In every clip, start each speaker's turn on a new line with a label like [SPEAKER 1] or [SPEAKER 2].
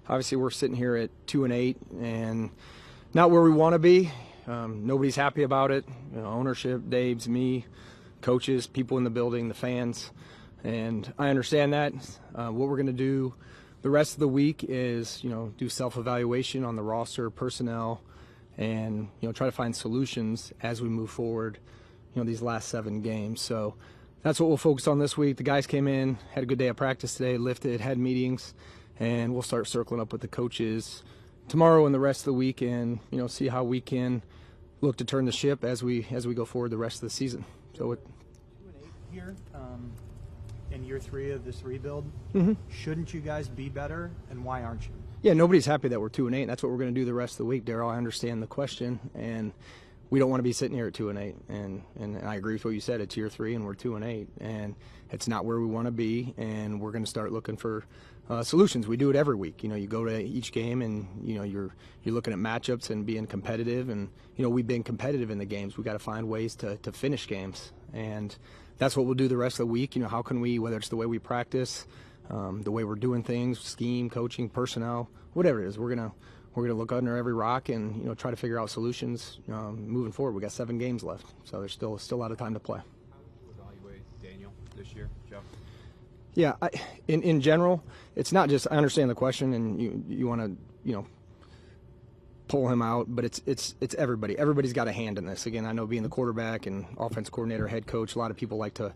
[SPEAKER 1] Obviously, we're sitting here at 2-8 and not where we want to be. Nobody's happy about it. Ownership, Dave's, me, coaches, people in the building, the fans, and I understand that. What we're going to do the rest of the week is, do self-evaluation on the roster, personnel, and try to find solutions as we move forward. These last 7 games. So that's what we'll focus on this week. The guys came in, had a good day of practice today, lifted, had meetings, and we'll start circling up with the coaches tomorrow and the rest of the week, and see how we can look to turn the ship as we go forward the rest of the season. So
[SPEAKER 2] 2-8 here in year 3 of this rebuild. Shouldn't you guys be better, and why aren't you?
[SPEAKER 1] Yeah, nobody's happy that we're 2-8. That's what we're going to do the rest of the week, Daryl. I understand the question, and we don't want to be sitting here at 2-8, and I agree with what you said. It's year 3 and we're 2-8, and it's not where we want to be, and we're going to start looking for solutions. We do it every week. You go to each game, and you're looking at matchups and being competitive, and we've been competitive in the games. We got to find ways to finish games, and that's what we'll do the rest of the week. How can we, whether it's the way we practice, the way we're doing things, scheme, coaching, personnel, whatever it is, we're gonna look under every rock and try to figure out solutions moving forward. We got 7 games left, so there's still a lot of time to play.
[SPEAKER 3] How would you evaluate Daniel this year, Joe?
[SPEAKER 1] Yeah, in general, it's not just, I understand the question, and you want to pull him out, but it's everybody. Everybody's got a hand in this. Again, I know being the quarterback and offense coordinator, head coach, a lot of people like to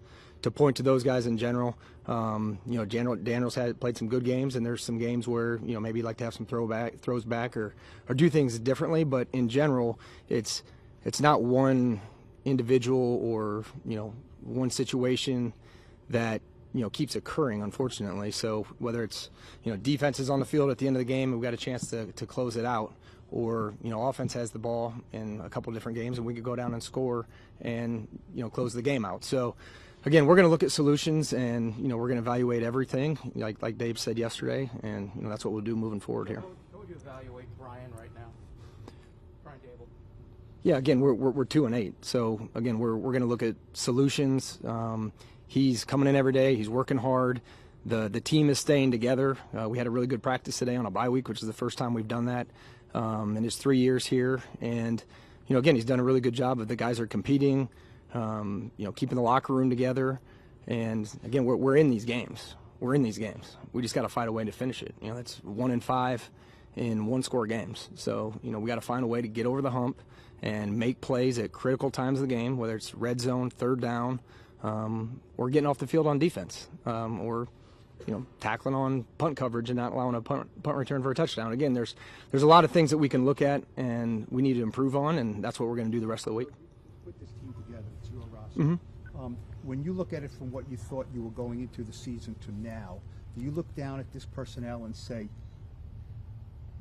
[SPEAKER 1] point to those guys in general. Daniel's played some good games, and there's some games where maybe like to have some throws back or do things differently. But in general, it's not one individual or one situation that keeps occurring, unfortunately. So whether it's defense is on the field at the end of the game, and we've got a chance to close it out, or offense has the ball in a couple of different games and we could go down and score and close the game out. So again, we're going to look at solutions, and we're going to evaluate everything, like Dave said yesterday, and that's what we'll do moving forward here.
[SPEAKER 2] How would you evaluate Brian right now? Brian Dable.
[SPEAKER 1] Yeah, again, we're 2-8. So again, we're going to look at solutions. He's coming in every day. He's working hard. The team is staying together. We had a really good practice today on a bye week, which is the first time we've done that in his 3 years here. And again, he's done a really good job. The guys are competing. Keeping the locker room together, and again, we're in these games. We're in these games. We just got to find a way to finish it. That's 1-5 in 1-score games. So we got to find a way to get over the hump and make plays at critical times of the game, whether it's red zone, third down, or getting off the field on defense, or tackling on punt coverage and not allowing a punt return for a touchdown. Again, there's a lot of things that we can look at and we need to improve on, and that's what we're going to do the rest of the week.
[SPEAKER 4] Put this team together. It's your roster. When you look at it from what you thought you were going into the season to now, do you look down at this personnel and say,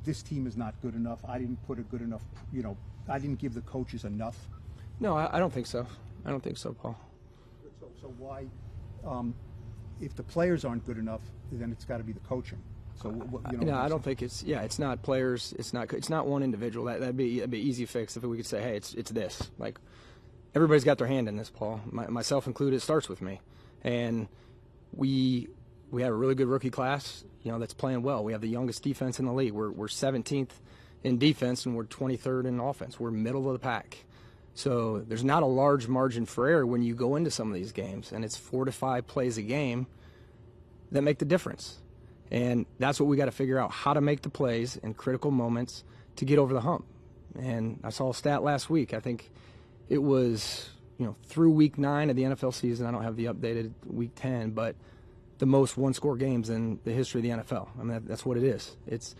[SPEAKER 4] this team is not good enough, I didn't put a good enough, I didn't give the coaches enough?
[SPEAKER 1] No, I don't think so. I don't think so, Paul.
[SPEAKER 4] So why, if the players aren't good enough, then it's got to be the coaching. So
[SPEAKER 1] I don't think it's not players. It's not one individual. That'd be an easy fix if we could say, hey, it's this. Like, everybody's got their hand in this, Paul, myself included. It starts with me, and we have a really good rookie class, that's playing well. We have the youngest defense in the league. We're 17th in defense, and we're 23rd in offense. We're middle of the pack. So there's not a large margin for error when you go into some of these games, and it's 4 to 5 plays a game that make the difference. And that's what we got to figure out, how to make the plays in critical moments to get over the hump. And I saw a stat last week. I think it was, through week 9 of the NFL season. I don't have the updated week 10, but the most 1-score games in the history of the NFL. I mean, that's what it is. It's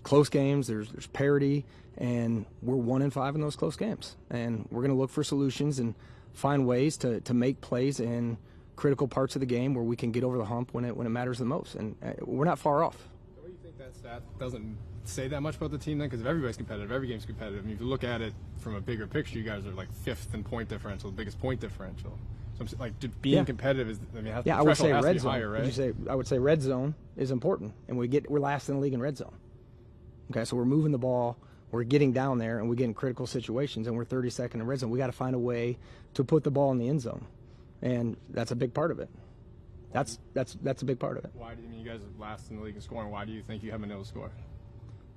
[SPEAKER 1] close games. There's parity, and we're 1-5 in those close games. And we're going to look for solutions and find ways to make plays in critical parts of the game where we can get over the hump when it matters the most. And we're not far off.
[SPEAKER 3] So what do you think that stat doesn't say that much about the team then? Because if everybody's competitive, every game's competitive. I mean, if you look at it from a bigger picture, you guys are like 5th in point differential, the biggest point differential. So I'm like, being competitive is, I mean,
[SPEAKER 1] I would say red zone.
[SPEAKER 3] Higher, right?
[SPEAKER 1] I would say red zone is important, and we're last in the league in red zone. Okay, so we're moving the ball, we're getting down there, and we get in critical situations, and we're 32nd in red zone. We got to find a way to put the ball in the end zone, and that's a big part of it. That's a big part of it.
[SPEAKER 3] Why do you mean you guys are last in the league in scoring? Why do you think you haven't been able to score?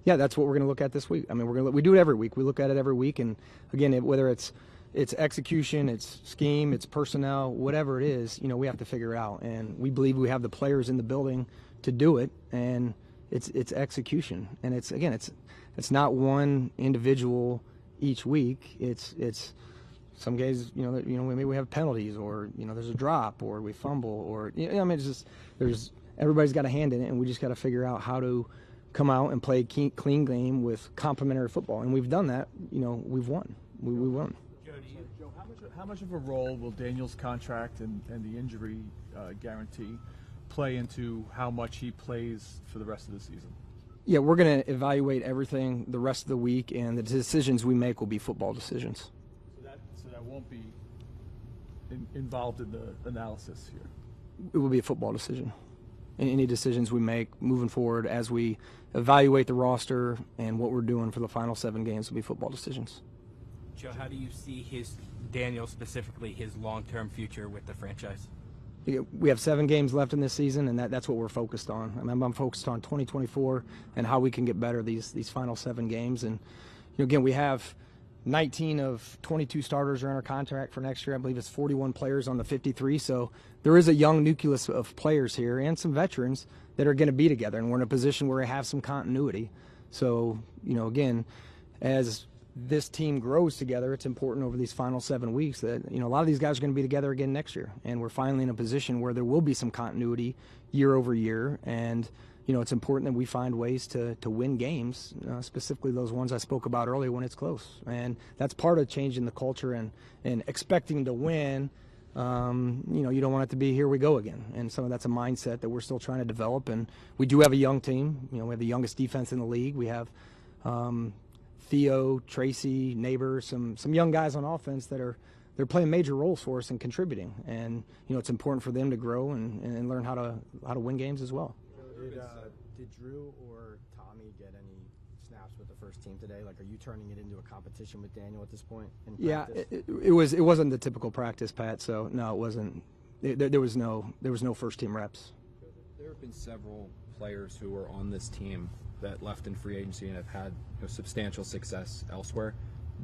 [SPEAKER 1] Yeah, that's what we're going to look at this week. I mean, we do it every week. We look at it every week, and again, whether it's execution, it's scheme, it's personnel, whatever it is, we have to figure it out. And we believe we have the players in the building to do it, and it's execution. And it's not one individual each week. It's some guys, maybe we have penalties, or there's a drop, or we fumble, or it's just everybody's got a hand in it, and we just got to figure out how to come out and play a clean game with complementary football. And we've done that. We've won. We won.
[SPEAKER 5] Joe, how much of a role will Daniel's contract and the injury guarantee play into how much he plays for the rest of the season?
[SPEAKER 1] Yeah, we're going to evaluate everything the rest of the week, and the decisions we make will be football decisions.
[SPEAKER 5] So that won't be involved in the analysis here?
[SPEAKER 1] It will be a football decision. Any decisions we make moving forward as we evaluate the roster and what we're doing for the final 7 games will be football decisions.
[SPEAKER 6] Joe, how do you see Daniel specifically, his long-term future with the franchise?
[SPEAKER 1] We have 7 games left in this season, and that's what we're focused on. I mean, I'm focused on 2024 and how we can get better these final 7 games. And again, we have 19 of 22 starters are under contract for next year. I believe it's 41 players on the 53. So there is a young nucleus of players here and some veterans that are going to be together, and we're in a position where we have some continuity. So, again, as this team grows together, it's important over these final 7 weeks that, a lot of these guys are going to be together again next year. And we're finally in a position where there will be some continuity year over year. And, it's important that we find ways to win games, specifically those ones I spoke about earlier when it's close. And that's part of changing the culture and expecting to win. You don't want it to be here we go again. And some of that's a mindset that we're still trying to develop. And we do have a young team. We have the youngest defense in the league. We have Theo, Tracy, Neighbor, some young guys on offense that they're playing major roles for us and contributing. And it's important for them to grow and learn how to win games as well.
[SPEAKER 7] Did Drew or Tommy get any snaps with the first team today? Like, are you turning it into a competition with Daniel at this point?
[SPEAKER 1] Yeah, it wasn't the typical practice, Pat. So no, it wasn't. There was no first team reps.
[SPEAKER 8] There have been several players who are on this team that left in free agency and have had substantial success elsewhere.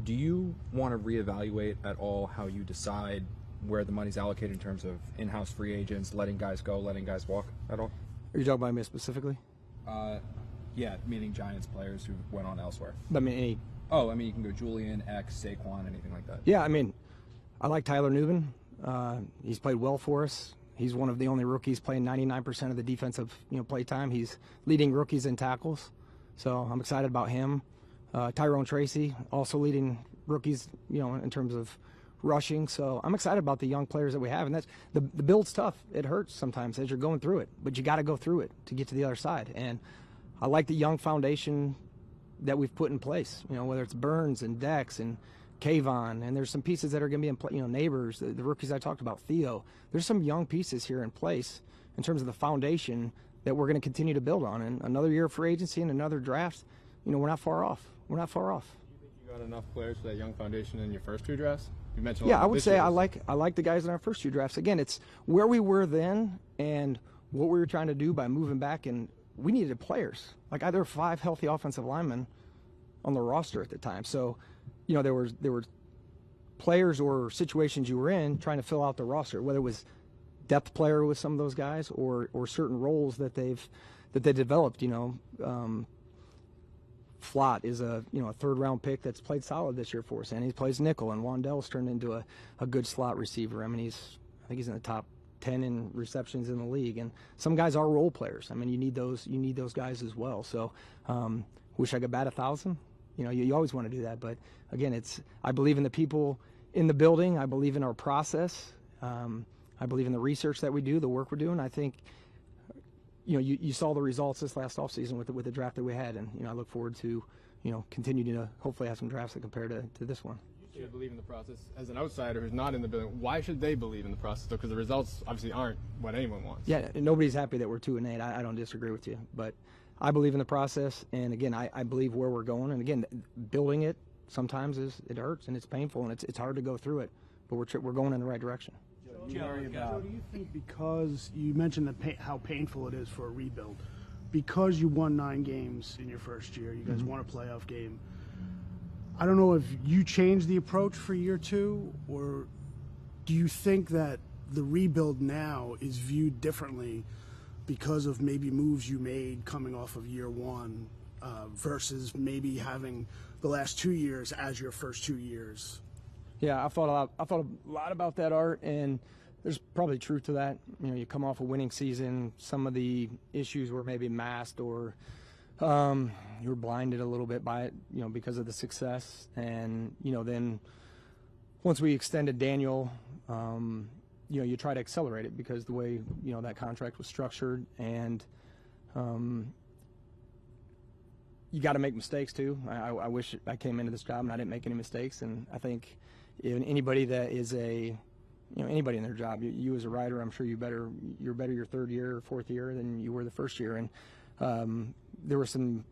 [SPEAKER 8] Do you want to reevaluate at all how you decide where the money's allocated in terms of in-house free agents, letting guys go, letting guys walk at all?
[SPEAKER 1] Are you talking about me specifically?
[SPEAKER 8] Yeah, meaning Giants players who went on elsewhere.
[SPEAKER 1] I mean,
[SPEAKER 8] you can go Julian, X, Saquon, anything like that.
[SPEAKER 1] Yeah, I like Tyler Nubin. He's played well for us. He's one of the only rookies playing 99% of the defensive play time. He's leading rookies in tackles, so I'm excited about him. Tyrone Tracy also leading rookies, in terms of rushing. So I'm excited about the young players that we have, and that's the build's tough. It hurts sometimes as you're going through it, but you got to go through it to get to the other side. And I like the young foundation that we've put in place. Whether it's Burns and Dex and Kayvon, and there's some pieces that are going to be in play. Neighbors, the rookies I talked about, Theo. There's some young pieces here in place in terms of the foundation that we're going to continue to build on. And another year of free agency and another draft, we're not far off. We're not far off.
[SPEAKER 3] Do you think you got enough players for that young foundation in your first 2 drafts? You mentioned.
[SPEAKER 1] Yeah, I would say I like the guys in our first 2 drafts. Again, it's where we were then and what we were trying to do by moving back, and we needed players. Like, there were 5 healthy offensive linemen on the roster at the time. So, there were players or situations you were in trying to fill out the roster, whether it was depth player with some of those guys or certain roles that they developed. Flott is a 3rd round pick that's played solid this year for us, and he plays nickel. And Wandell's turned into a good slot receiver. I think he's in the top 10 in receptions in the league. And some guys are role players. You need those guys as well. So, wish I could bat 1,000. You always want to do that, but again, I believe in the people in the building. I believe in our process. I believe in the research that we do, the work we're doing. I think, you saw the results this last offseason with the draft that we had, and I look forward to, continuing to hopefully have some drafts that compare to this one.
[SPEAKER 3] You should believe in the process. As an outsider who's not in the building, why should they believe in the process? Because the results obviously aren't what anyone wants.
[SPEAKER 1] Yeah, nobody's happy that we're 2-8. I don't disagree with you, but I believe in the process, and again, I believe where we're going. And again, building it sometimes it hurts and it's painful and it's hard to go through it, but we're going in the right direction.
[SPEAKER 5] Joe,
[SPEAKER 9] Joe, do you think because you mentioned how painful it is for a rebuild, because you won 9 games in your first year, you guys won a playoff game, I don't know if you changed the approach for year 2, or do you think that the rebuild now is viewed differently because of maybe moves you made coming off of year 1 versus maybe having the last 2 years as your first 2 years?
[SPEAKER 1] Yeah, I thought a lot about that, Art, and there's probably truth to that. You know, you come off a winning season, some of the issues were maybe masked, or you were blinded a little bit by it, you know, because of the success. And, you know, then once we extended Daniel, you know, you try to accelerate it because the way, you know, that contract was structured, and you got to make mistakes too. I wish I came into this job and I didn't make any mistakes, and I think anybody that is anybody in their job, you as a writer, I'm sure you're better your 3rd year or 4th year than you were the 1st year. And there were some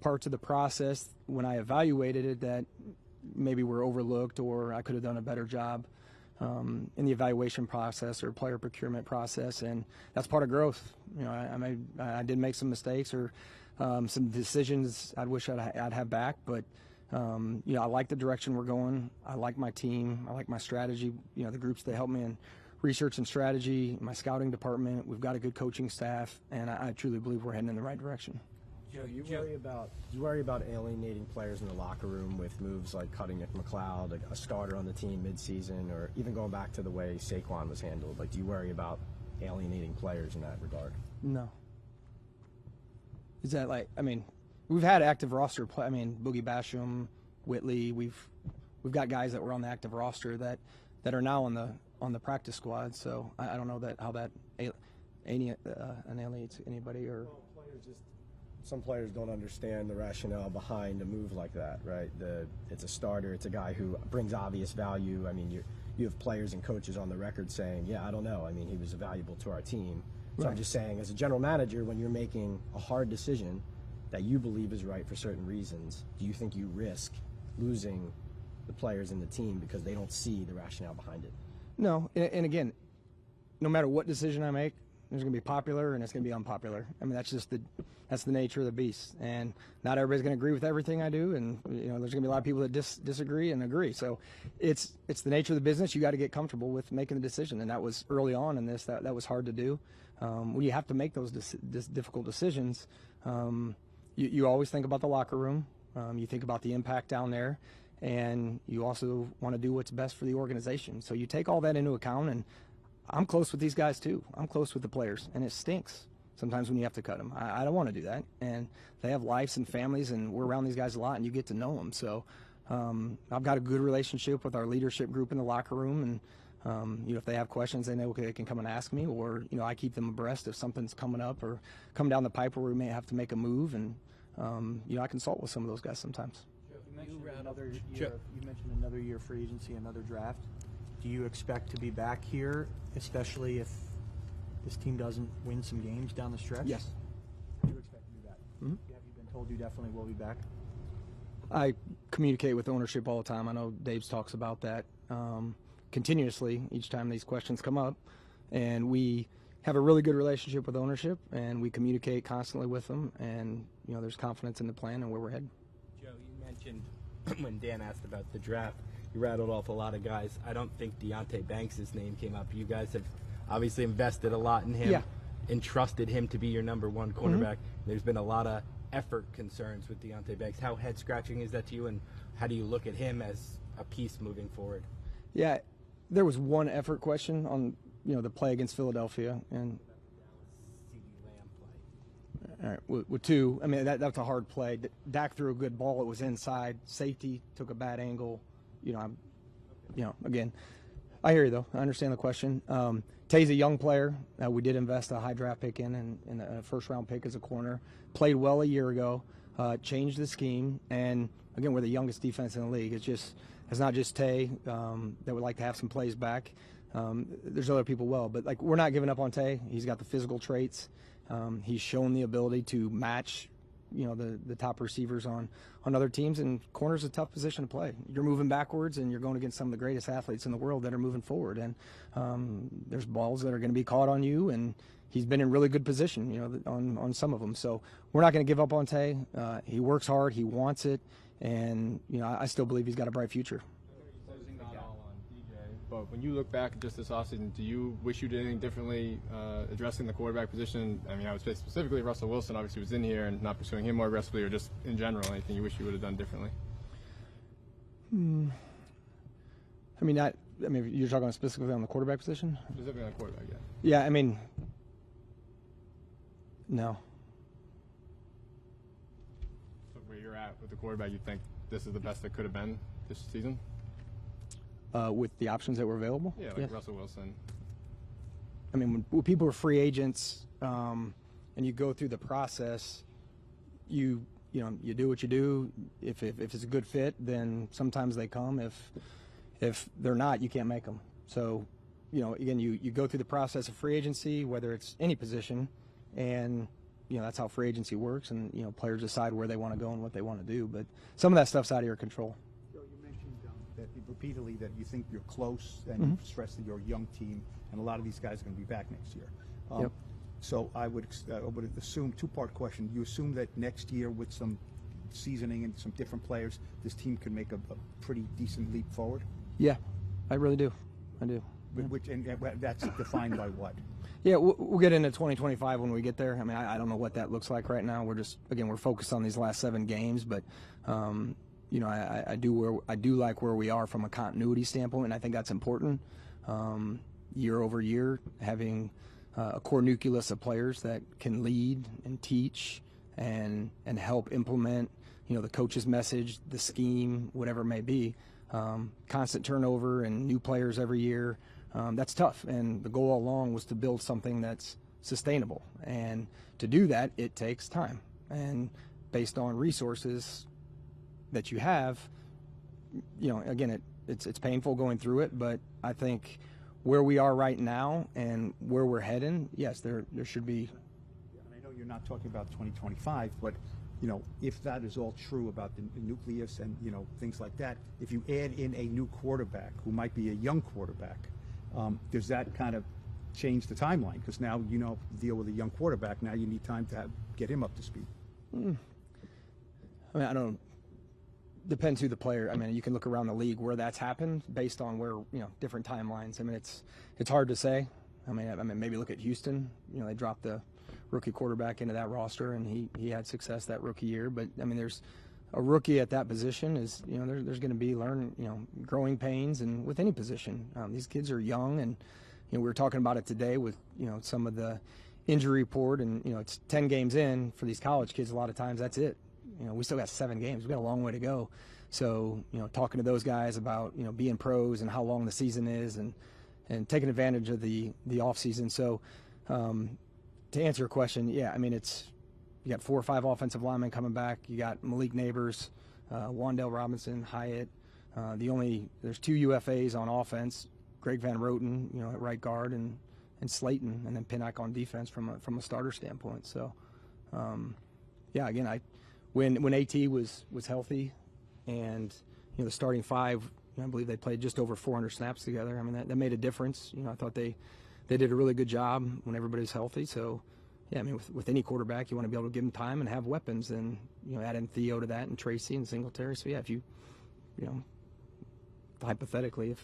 [SPEAKER 1] parts of the process when I evaluated it that maybe were overlooked, or I could have done a better job in the evaluation process or player procurement process, and that's part of growth. You know, I did make some mistakes, or some decisions I wish I'd have back, but you know, I like the direction we're going. I like my team. I like my strategy. You know, the groups that help me in research and strategy, my scouting department. We've got a good coaching staff, and I truly believe we're heading in the right direction.
[SPEAKER 7] Joe, do you worry about alienating players in the locker room with moves like cutting Nick McLeod, a starter on the team midseason, or even going back to the way Saquon was handled? Like, do you worry about alienating players in that regard?
[SPEAKER 1] No. Is that like? I mean, we've had active roster play. I mean, Boogie Basham, Whitley. We've got guys that were on the active roster that are now on the practice squad. So I don't know how that annihilates anybody, or.
[SPEAKER 7] Well, some players don't understand the rationale behind a move like that, right? It's a starter. It's a guy who brings obvious value. I mean, you have players and coaches on the record saying, yeah, I don't know. I mean, he was valuable to our team. So I'm just saying, as a general manager, when you're making a hard decision that you believe is right for certain reasons, do you think you risk losing the players in the team because they don't see the rationale behind it?
[SPEAKER 1] No, and again, no matter what decision I make, there's going to be popular and it's going to be unpopular. I mean, that's the nature of the beast, and not everybody's going to agree with everything I do, and you know, there's going to be a lot of people that disagree and agree. So it's the nature of the business. You got to get comfortable with making the decision, and that was early on in this. That was hard to do. When you have to make those difficult decisions, you always think about the locker room. You think about the impact down there, and you also want to do what's best for the organization. So you take all that into account, and I'm close with these guys too. I'm close with the players, and it stinks sometimes when you have to cut them. I don't want to do that, and they have lives and families, and we're around these guys a lot, and you get to know them. So I've got a good relationship with our leadership group in the locker room, and you know, if they have questions, they know they can come and ask me, or you know, I keep them abreast if something's coming up or coming down the pipe where we may have to make a move, and you know, I consult with some of those guys sometimes.
[SPEAKER 2] You mentioned another year free agency, another draft. Do you expect to be back here, especially if this team doesn't win some games down the stretch?
[SPEAKER 1] Yes.
[SPEAKER 2] Do you expect to be back? Mm-hmm. Have you been told you definitely will be back?
[SPEAKER 1] I communicate with ownership all the time. I know Dave talks about that continuously each time these questions come up, and we have a really good relationship with ownership, and we communicate constantly with them, and you know, there's confidence in the plan and where we're headed.
[SPEAKER 6] Joe, you mentioned when Dan asked about the draft, you rattled off a lot of guys. I don't think Deonte Banks' name came up. You guys have obviously invested a lot in him, entrusted him to be your number 1 cornerback. Mm-hmm. There's been a lot of effort concerns with Deonte Banks. How head-scratching is that to you, and how do you look at him as a piece moving forward?
[SPEAKER 1] Yeah, there was one effort question on, you know, the play against Philadelphia, and all right, with 2, I mean, that's a hard play. Dak threw a good ball. It was inside. Safety took a bad angle. You know, again, I hear you though. I understand the question. Tay's a young player. We did invest a high draft pick in a first-round pick as a corner. Played well a year ago. Changed the scheme, and again, we're the youngest defense in the league. It's not just Tay that would like to have some plays back. There's other people but like, we're not giving up on Tay. He's got the physical traits. He's shown the ability to match the top receivers on other teams, and corner's a tough position to play. You're moving backwards, and you're going against some of the greatest athletes in the world that are moving forward, and there's balls that are going to be caught on you, and he's been in really good position, on some of them. So we're not going to give up on Tay. He works hard, he wants it, and I still believe he's got a bright future.
[SPEAKER 3] But when you look back at just this offseason, do you wish you did anything differently addressing the quarterback position? I mean, I would say specifically Russell Wilson obviously was in here and not pursuing him more aggressively, or just in general, anything you wish you would have done differently?
[SPEAKER 1] I mean, you're talking specifically on the quarterback position?
[SPEAKER 3] Specifically on the quarterback, yeah.
[SPEAKER 1] Yeah, I mean, no.
[SPEAKER 3] So where you're at with the quarterback, you think this is the best that could have been this season?
[SPEAKER 1] With the options that were available?
[SPEAKER 3] Yeah, like
[SPEAKER 1] yes.
[SPEAKER 3] Russell Wilson.
[SPEAKER 1] I mean, when people are free agents and you go through the process, you do what you do. If it's a good fit, then sometimes they come. If they're not, you can't make them. So, again, you go through the process of free agency, whether it's any position, and that's how free agency works. And players decide where they want to go and what they want to do. But some of that stuff's out of your control.
[SPEAKER 4] That repeatedly that you think you're close, and you've stressed that you're a young team, and a lot of these guys are going to be back next year.
[SPEAKER 1] Yep.
[SPEAKER 4] So I would assume, two-part question. You assume that next year with some seasoning and some different players, this team can make a pretty decent leap forward?
[SPEAKER 1] Yeah, I really do. I do.
[SPEAKER 4] And that's defined by what?
[SPEAKER 1] Yeah, we'll get into 2025 when we get there. I mean, I don't know what that looks like right now. We're focused on these last 7 games, but I do like where we are from a continuity standpoint, and I think that's important. Year over year, having a core nucleus of players that can lead and teach and help implement, the coach's message, the scheme, whatever it may be. Constant turnover and new players every year. That's tough, and the goal all along was to build something that's sustainable. And to do that, it takes time. And based on resources that you have, again, it's painful going through it, but I think where we are right now and where we're heading, yes, there should be.
[SPEAKER 4] And I know you're not talking about 2025, but if that is all true about the nucleus and things like that, if you add in a new quarterback who might be a young quarterback, does that kind of change the timeline? Because now deal with a young quarterback. Now you need time to get him up to speed.
[SPEAKER 1] I mean, I don't. Depends who the player. I mean, you can look around the league where that's happened based on where different timelines. I mean, it's hard to say. I mean, maybe look at Houston. They dropped the rookie quarterback into that roster, and he had success that rookie year. But I mean, there's a rookie at that position is there's going to be growing pains, and with any position, these kids are young, and we were talking about it today with some of the injury report, and it's 10 games in for these college kids. A lot of times that's it. We still got 7 games. We've got a long way to go. So, talking to those guys about, being pros and how long the season is and taking advantage of the off season. So, to answer your question, yeah, I mean, you got 4 or 5 offensive linemen coming back. You got Malik Neighbors, Wandale Robinson, Hyatt. There's 2 UFAs on offense, Greg Van Roten, at right guard, and Slayton, and then Pinnock on defense from a starter standpoint. So, yeah, again, when AT was healthy, and the starting 5, I believe they played just over 400 snaps together. I mean, that made a difference. I thought they did a really good job when everybody's healthy. So, yeah, I mean, with any quarterback, you want to be able to give them time and have weapons, and add in Theo to that, and Tracy and Singletary. So, yeah, if you hypothetically,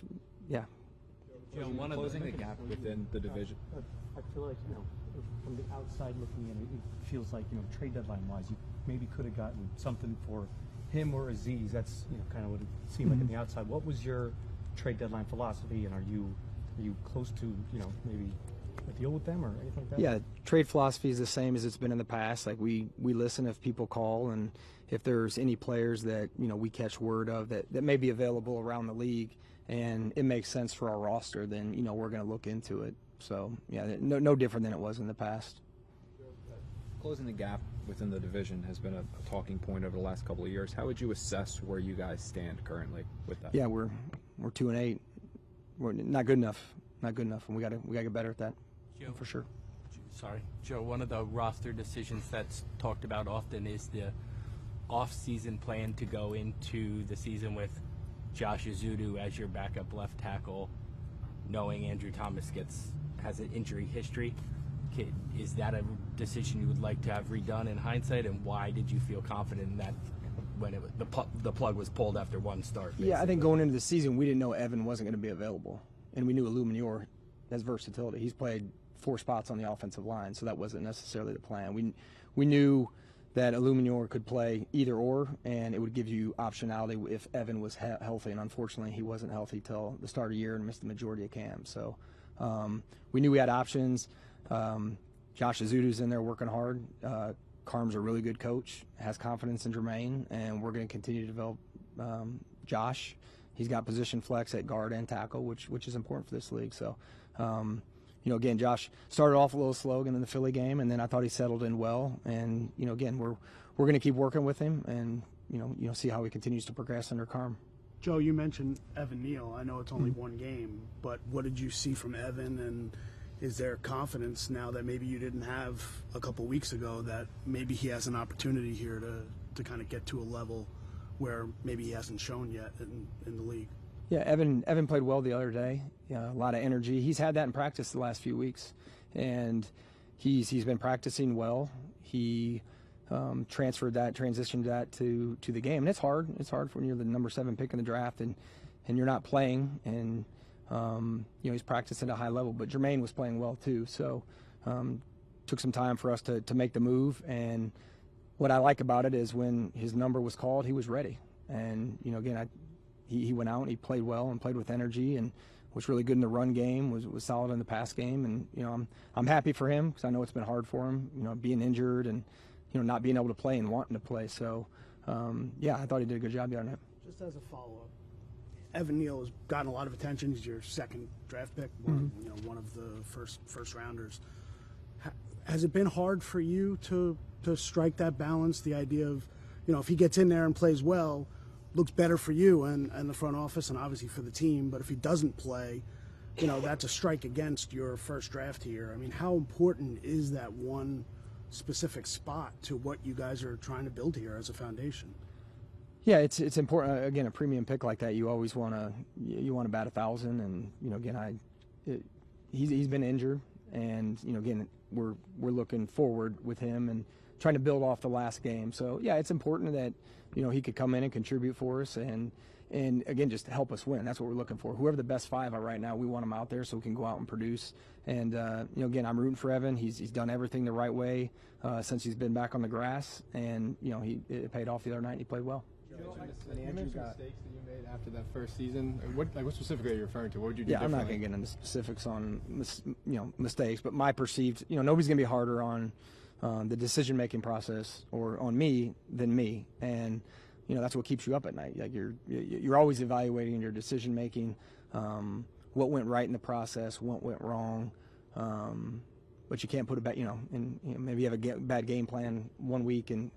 [SPEAKER 1] yeah.
[SPEAKER 8] Closing the gap within the division.
[SPEAKER 2] I feel like from the outside looking in, it feels like trade deadline wise, you maybe could have gotten something for him or Aziz. That's kind of what it seemed like on the outside. What was your trade deadline philosophy, and are you close to maybe a deal with them or anything like that?
[SPEAKER 1] Yeah, trade philosophy is the same as it's been in the past. Like we listen if people call, and if there's any players that we catch word of that may be available around the league, and it makes sense for our roster, then we're going to look into it. So yeah, no different than it was in the past.
[SPEAKER 8] Closing the gap within the division has been a talking point over the last couple of years. How would you assess where you guys stand currently with that?
[SPEAKER 1] Yeah, we're 2-8. We're not good enough. Not good enough, and we got to get better at that, for sure.
[SPEAKER 6] Sorry, Joe, one of the roster decisions that's talked about often is the off-season plan to go into the season with Josh Azudu as your backup left tackle, knowing Andrew Thomas has an injury history. Is that a decision you would like to have redone in hindsight, and why did you feel confident in that when the plug was pulled after one start? Basically?
[SPEAKER 1] Yeah, I think going into the season, we didn't know Evan wasn't going to be available, and we knew Illuminor has versatility. He's played 4 spots on the offensive line, so that wasn't necessarily the plan. We knew that Illuminor could play either or, and it would give you optionality if Evan was healthy, and unfortunately he wasn't healthy till the start of the year and missed the majority of camp. So we knew we had options. Josh Azudu's in there working hard. Carm's a really good coach, has confidence in Jermaine, and we're going to continue to develop Josh. He's got position flex at guard and tackle, which is important for this league. So, again, Josh started off a little slow in the Philly game, and then I thought he settled in well. And again, we're going to keep working with him, and see how he continues to progress under Carm.
[SPEAKER 9] Joe, you mentioned Evan Neal. I know it's only one game, but what did you see from Evan, and is there confidence now that maybe you didn't have a couple weeks ago that maybe he has an opportunity here to kind of get to a level where maybe he hasn't shown yet in the league?
[SPEAKER 1] Yeah, Evan played well the other day. A lot of energy. He's had that in practice the last few weeks, and he's been practicing well. He transitioned that to the game, and it's hard. It's hard when you're the number 7 pick in the draft and you're not playing, and he's practicing at a high level. But Jermaine was playing well too, so took some time for us to make the move. And what I like about it is when his number was called, he was ready. And again, he went out and he played well and played with energy and was really good in the run game, was solid in the pass game. And I'm happy for him because I know it's been hard for him, being injured and not being able to play and wanting to play. So I thought he did a good job the other night.
[SPEAKER 9] Just as a follow-up, Evan Neal has gotten a lot of attention. He's your second draft pick, one of the first rounders. Has it been hard for you to strike that balance? The idea of, if he gets in there and plays well, looks better for you and the front office and obviously for the team. But if he doesn't play, that's a strike against your first draft here. I mean, how important is that one specific spot to what you guys are trying to build here as a foundation?
[SPEAKER 1] Yeah, it's important. Again, a premium pick like that, you always want to bat 1,000. And again, he's been injured, and again, we're looking forward with him and trying to build off the last game. So yeah, it's important that he could come in and contribute for us and again just help us win. That's what we're looking for. Whoever the best 5 are right now, we want them out there so we can go out and produce. And again, I'm rooting for Evan. He's done everything the right way since he's been back on the grass, and it paid off the other night. And he played well.
[SPEAKER 3] You mentioned mistakes that you made after that first season. What specifically are you referring to? What would you do?
[SPEAKER 1] Yeah, I'm not going to get into specifics on mistakes, but my perceived, nobody's going to be harder on the decision-making process or on me than me, and that's what keeps you up at night. Like you're always evaluating your decision-making, what went right in the process, what went wrong, but you can't put it back. And maybe you have a bad game plan one week, and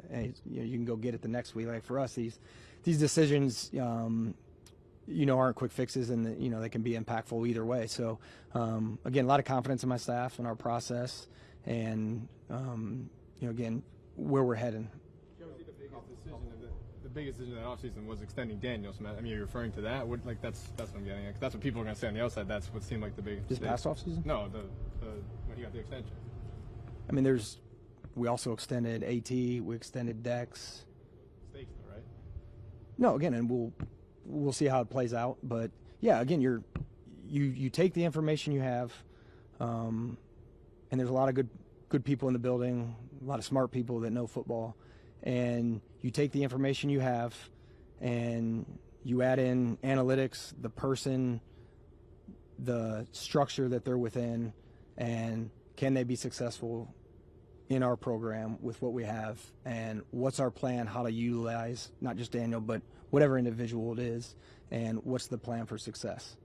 [SPEAKER 1] you can go get it the next week. Like for us, these decisions, aren't quick fixes, and they can be impactful either way. So again, a lot of confidence in my staff and our process, and again, where we're heading.
[SPEAKER 3] The biggest decision of that offseason was extending Daniels. I mean, you're referring to that? That's what I'm getting at. That's what people are going to say on the outside. That's what seemed like the biggest.
[SPEAKER 1] This past offseason?
[SPEAKER 3] No, when he got the extension.
[SPEAKER 1] I mean, we also extended AT. We extended Dex.
[SPEAKER 3] Stakes, though, right?
[SPEAKER 1] No, again, and we'll see how it plays out. But yeah, again, you take the information you have, and there's a lot of good people in the building, a lot of smart people that know football, and you take the information you have, and you add in analytics, the person, the structure that they're within, and can they be successful in our program with what we have, and what's our plan, how to utilize not just Daniel, but whatever individual it is, and what's the plan for success.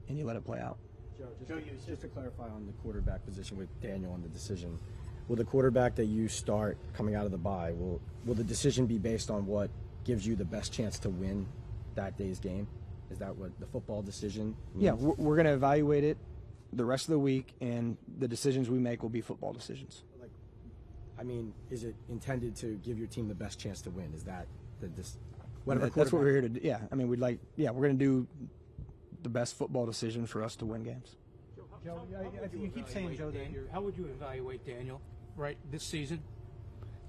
[SPEAKER 1] And you let it play out.
[SPEAKER 7] Joe, just to clarify on the quarterback position with Daniel and the decision, will the quarterback that you start coming out of the bye, will the decision be based on what gives you the best chance to win that day's game? Is that what the football decision means?
[SPEAKER 1] Yeah, we're going to evaluate it the rest of the week, and the decisions we make will be football decisions.
[SPEAKER 7] Like, I mean, is it intended to give your team the best chance to win? Is that whatever?
[SPEAKER 1] That's what we're here to do. Yeah, I mean, we're going to do the best football decision for us to win games.
[SPEAKER 10] Joe, you keep saying, Joe, that how would you evaluate Daniel this season?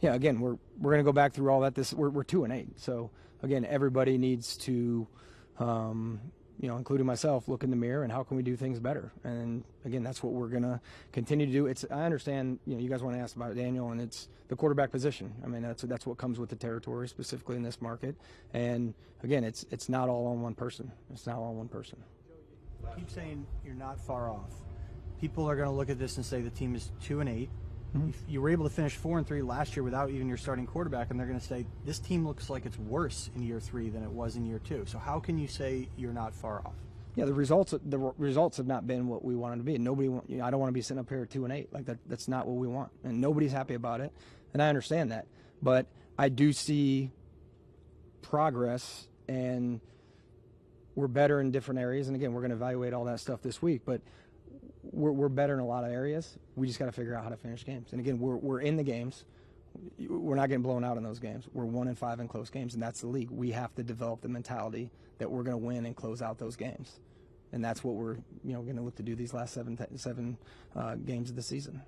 [SPEAKER 1] Yeah, again, we're going to go back through all that. We're 2-8, so again, everybody needs to, including myself, look in the mirror and how can we do things better. And again, that's what we're going to continue to do. I understand, you guys want to ask about Daniel, and it's the quarterback position. I mean, that's what comes with the territory, specifically in this market. And again, it's not all on one person. It's not all on one person.
[SPEAKER 11] You keep saying you're not far off. People are going to look at this and say the team is 2-8.
[SPEAKER 1] Mm-hmm.
[SPEAKER 11] You were able to finish 4-3 last year without even your starting quarterback, and they're going to say this team looks like it's worse in year 3 than it was in year 2. So how can you say you're not far off?
[SPEAKER 1] Yeah, the results have not been what we wanted to be. I don't want to be sitting up here at 2-8. Like that's not what we want, and nobody's happy about it. And I understand that, but I do see progress, and we're better in different areas. And again, we're going to evaluate all that stuff this week, but we're better in a lot of areas. We just got to figure out how to finish games. And again, we're in the games. We're not getting blown out in those games. We're 1-5 in close games, and that's the league. We have to develop the mentality that we're going to win and close out those games, and that's what we're going to look to do these last seven games of the season.